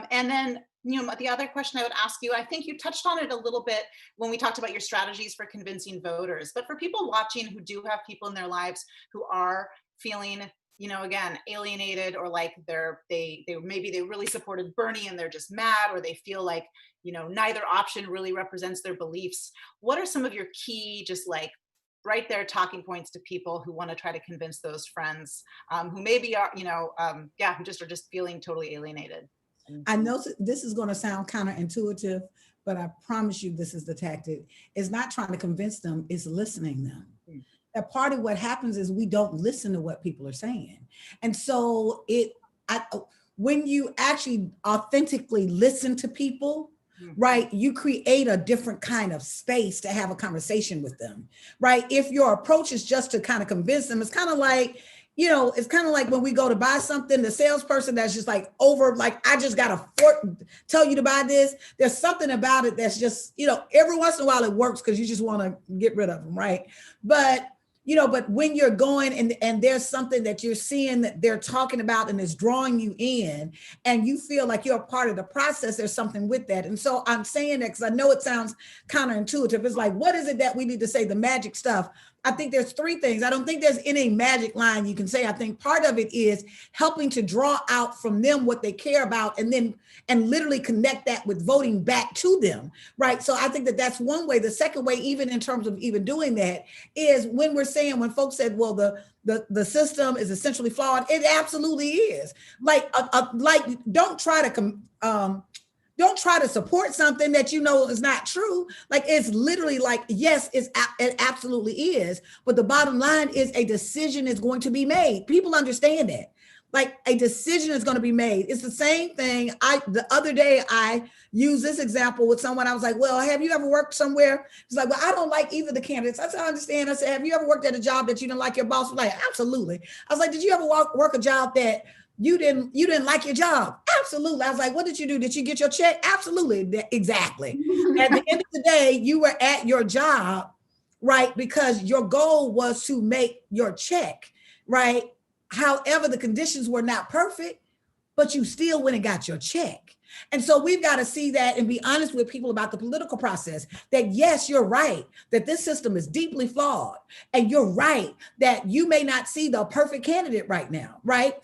then, you know, the other question I would ask you, I think you touched on it a little bit when we talked about your strategies for convincing voters, but for people watching who do have people in their lives who are feeling, you know, again, alienated, or like they maybe they really supported Bernie and they're just mad, or they feel like, you know, neither option really represents their beliefs. What are some of your key, just like right there, talking points to people who want to try to convince those friends who maybe are, you know, who just are just feeling totally alienated? I know this is going to sound counterintuitive, but I promise you this is the tactic. It's not trying to convince them, it's listening them. that part of what happens is we don't listen to what people are saying. And so when you actually authentically listen to people, right, you create a different kind of space to have a conversation with them, right? If your approach is just to kind of convince them, it's kind of like, you know, it's kind of like when we go to buy something, the salesperson that's just like I just got to tell you to buy this. There's something about it that's just, you know, every once in a while it works because you just want to get rid of them, right? But but when you're going and there's something that you're seeing that they're talking about and it's drawing you in and you feel like you're a part of the process, there's something with that. And so I'm saying that because I know it sounds counterintuitive. It's like, what is it that we need to say, the magic stuff? I think there's three things. I don't think there's any magic line you can say. I think part of it is helping to draw out from them what they care about and literally connect that with voting back to them, right? So I think that that's one way. The second way, even in terms of even doing that, is when folks said, well, the system is essentially flawed, it absolutely is. Don't try to support something that you know is not true. Like, it's literally like, yes, it absolutely is. But the bottom line is a decision is going to be made. People understand that. Like, a decision is going to be made. It's the same thing. The other day, I used this example with someone. I was like, well, have you ever worked somewhere? He's like, well, I don't like either the candidates. I said, I understand. I said, have you ever worked at a job that you didn't like your boss? Like, absolutely. I was like, did you ever work a job that you didn't like your job? Absolutely. I was like, what did you do? Did you get your check? Absolutely. Exactly. At the end of the day, you were at your job, right? Because your goal was to make your check, right? However, the conditions were not perfect, but you still went and got your check. And so we've got to see that and be honest with people about the political process, that yes, you're right, that this system is deeply flawed. And you're right that you may not see the perfect candidate right now, right?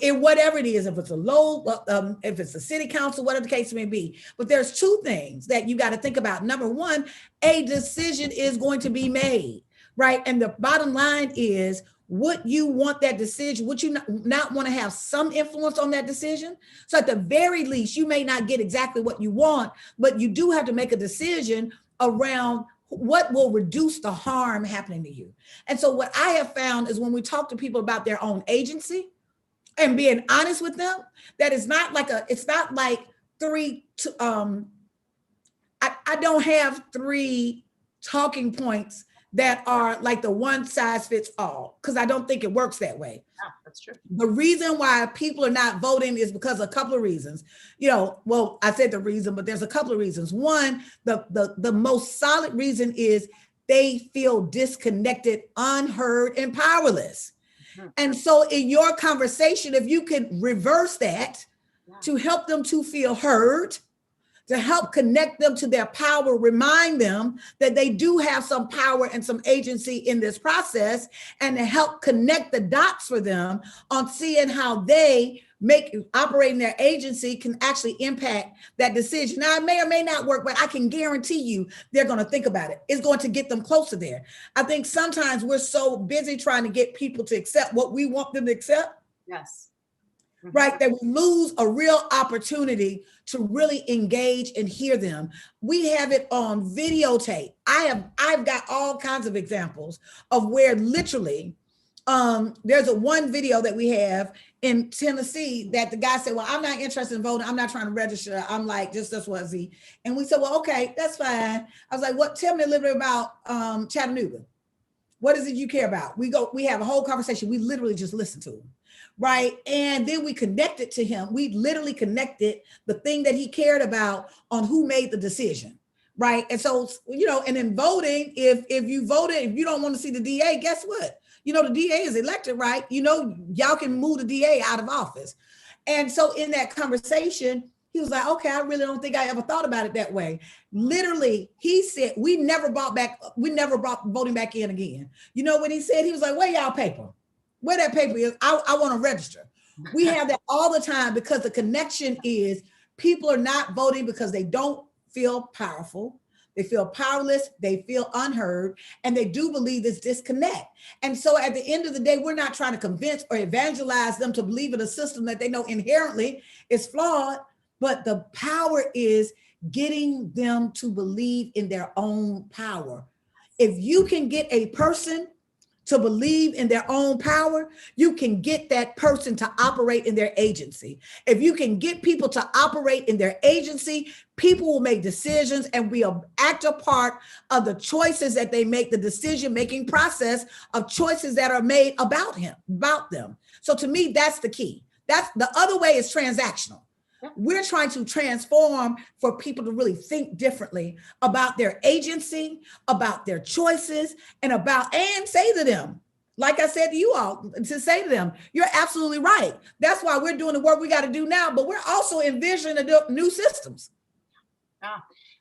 In whatever it is, if it's if it's a city council, whatever the case may be. But there's two things that you got to think about. Number one, a decision is going to be made, right? And the bottom line is, would you want that decision? Would you not want to have some influence on that decision? So at the very least, you may not get exactly what you want, but you do have to make a decision around what will reduce the harm happening to you. And so what I have found is when we talk to people about their own agency and being honest with them, that it's not like I don't have three talking points that are like the one size fits all, because I don't think it works that way. Yeah, that's true. The reason why people are not voting is because of a couple of reasons. Well, I said the reason, but there's a couple of reasons. One, the most solid reason is they feel disconnected, unheard, and powerless. Mm-hmm. And so in your conversation, if you could reverse that to help them to feel heard, to help connect them to their power, remind them that they do have some power and some agency in this process, and to help connect the dots for them on seeing how they operating their agency can actually impact that decision. Now, it may or may not work, but I can guarantee you they're going to think about it. It's going to get them closer there. I think sometimes we're so busy trying to get people to accept what we want them to accept. Yes. Mm-hmm. Right, that we lose a real opportunity to really engage and hear them. We have it on videotape. I've got all kinds of examples of where literally there's one video that we have in Tennessee that the guy said, well, I'm not interested in voting. I'm not trying to register. I'm like, just this was he. And we said, well, okay, that's fine. I was like, tell me a little bit about Chattanooga. What is it you care about? We have a whole conversation. We literally just listen to him. Right. And then we connected to him. We literally connected the thing that he cared about on who made the decision. Right. And so, and in voting, if you voted, if you don't want to see the DA, guess what? The DA is elected, right? Y'all can move the DA out of office. And so in that conversation, he was like, okay, I really don't think I ever thought about it that way. Literally, he said, we never brought voting back in again. You know what he said? He was like, where y'all paper? Where that paper is, I want to register. We have that all the time because the connection is people are not voting because they don't feel powerful. They feel powerless, they feel unheard, and they do believe this disconnect. And so at the end of the day, we're not trying to convince or evangelize them to believe in a system that they know inherently is flawed, but the power is getting them to believe in their own power. If you can get a person to believe in their own power, you can get that person to operate in their agency. If you can get people to operate in their agency, people will make decisions and be an active part of the choices that they make, the decision-making process of choices that are made about them. So to me, that's the key. That's the other way is transactional. We're trying to transform for people to really think differently about their agency, about their choices, and say to them, like I said to you all, to say to them, you're absolutely right. That's why we're doing the work we got to do now, but we're also envisioning new systems.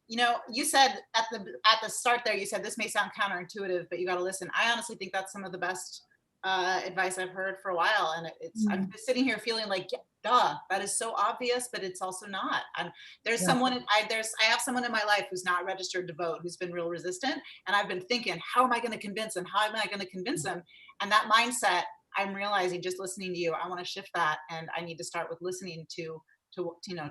You know, you said at the start there, you said this may sound counterintuitive, but you got to listen. I honestly think that's some of the best advice I've heard for a while. And I'm just sitting here feeling like, yeah, duh, that is so obvious, but it's also not. There's someone, I have someone in my life who's not registered to vote, who's been real resistant. And I've been thinking, how am I going to convince him? How am I going to convince him? And that mindset, I'm realizing just listening to you, I want to shift that. And I need to start with listening to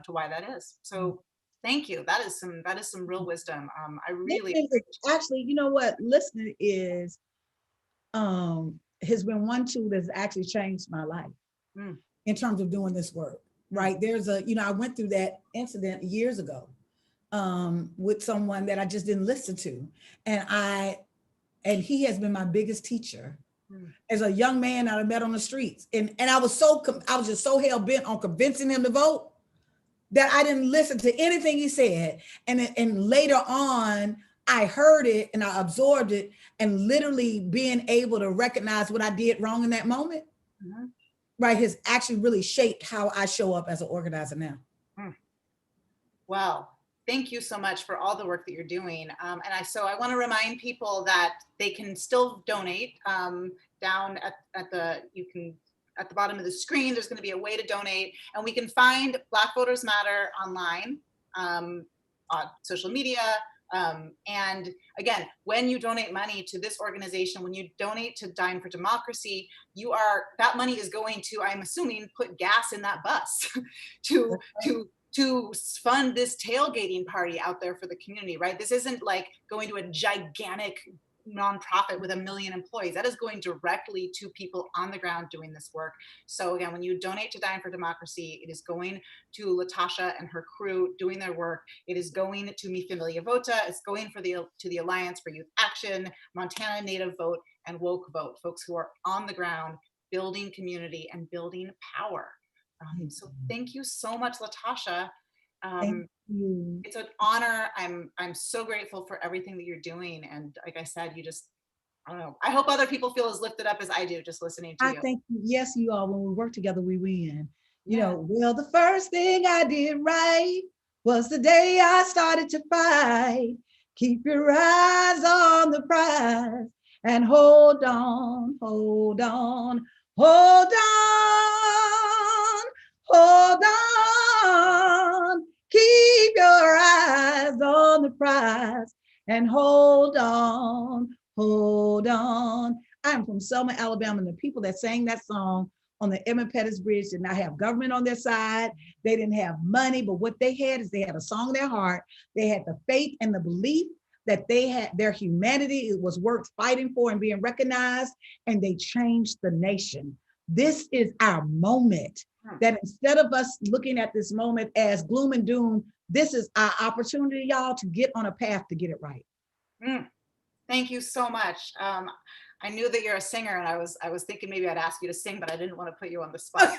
why that is. So thank you. That is some real wisdom. I really actually, you know what, listening is has been one tool that's actually changed my life in terms of doing this work, right? There's I went through that incident years ago with someone that I just didn't listen to. And he has been my biggest teacher as a young man that I met on the streets. And I was just so hell bent on convincing him to vote that I didn't listen to anything he said. And later on, I heard it and I absorbed it, and literally being able to recognize what I did wrong in that moment, right, has actually really shaped how I show up as an organizer now. Wow. Thank you so much for all the work that you're doing. So I want to remind people that they can still donate down at the bottom of the screen. There's going to be a way to donate, and we can find Black Voters Matter online, on social media. And again, when you donate money to this organization, when you donate to Dine for Democracy, that money is going to, I'm assuming, put gas in that bus to fund this tailgating party out there for the community, right? This isn't like going to a gigantic nonprofit with 1 million employees. That is going directly to people on the ground doing this work. So again, when you donate to Dine for Democracy, it is going to Latasha and her crew doing their work. It is going to Mi Familia Vota. It's going to the Alliance for Youth Action, Montana Native Vote, and Woke Vote, folks who are on the ground building community and building power. So thank you so much, Latasha. Thank you. It's an honor. I'm so grateful for everything that you're doing. And like I said, I don't know. I hope other people feel as lifted up as I do just listening to you. I think, yes, you all, when we work together, we win. You know, well, the first thing I did right was the day I started to fight. Keep your eyes on the prize and hold on, hold on, hold on, hold on. Keep your eyes on the prize and hold on, hold on. I'm from Selma, Alabama, and the people that sang that song on the Emmett Pettus Bridge did not have government on their side. They didn't have money, but what they had is they had a song in their heart. They had the faith and the belief that they had their humanity. It was worth fighting for and being recognized, and they changed the nation. This is our moment. That instead of us looking at this moment as gloom and doom, this is our opportunity, y'all, to get on a path to get it right. Thank you so much. I knew that you're a singer, and I was thinking maybe I'd ask you to sing, but I didn't want to put you on the spot.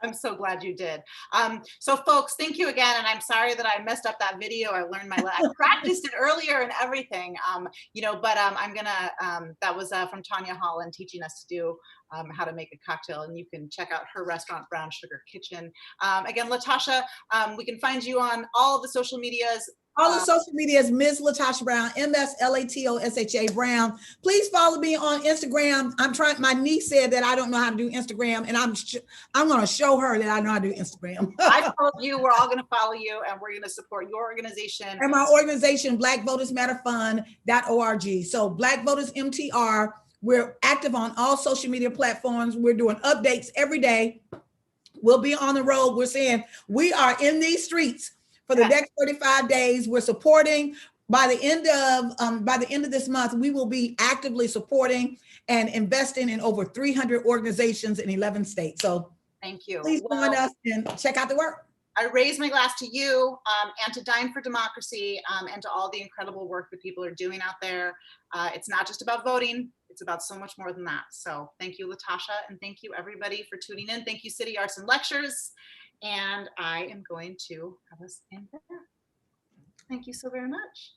I'm so glad you did. So folks, thank you again. And I'm sorry that I messed up that video. I practiced it earlier and everything, but I'm gonna, that was from Tanya Holland teaching us to do how to make a cocktail. And you can check out her restaurant, Brown Sugar Kitchen. Again, Latasha, we can find you on all of the social medias. All the social media is Ms. LaTosha Brown, MSLATOSHA Brown. Please follow me on Instagram. My niece said that I don't know how to do Instagram, and I'm going to show her that I know how to do Instagram. I told you, we're all going to follow you, and we're going to support your organization. And my organization, Black Voters Matter Fund.org. So Black Voters MTR, we're active on all social media platforms. We're doing updates every day. We'll be on the road. We're saying we are in these streets for the next 35 days. We're supporting by the end of this month, we will be actively supporting and investing in over 300 organizations in 11 states. So thank you. Please join us and check out the work. I raise my glass to you and to Dine for Democracy and to all the incredible work that people are doing out there. It's not just about voting, it's about so much more than that. So thank you, Latasha, and thank you everybody for tuning in. Thank you, City Arts and Lectures. And I am going to have us end there. Thank you so very much.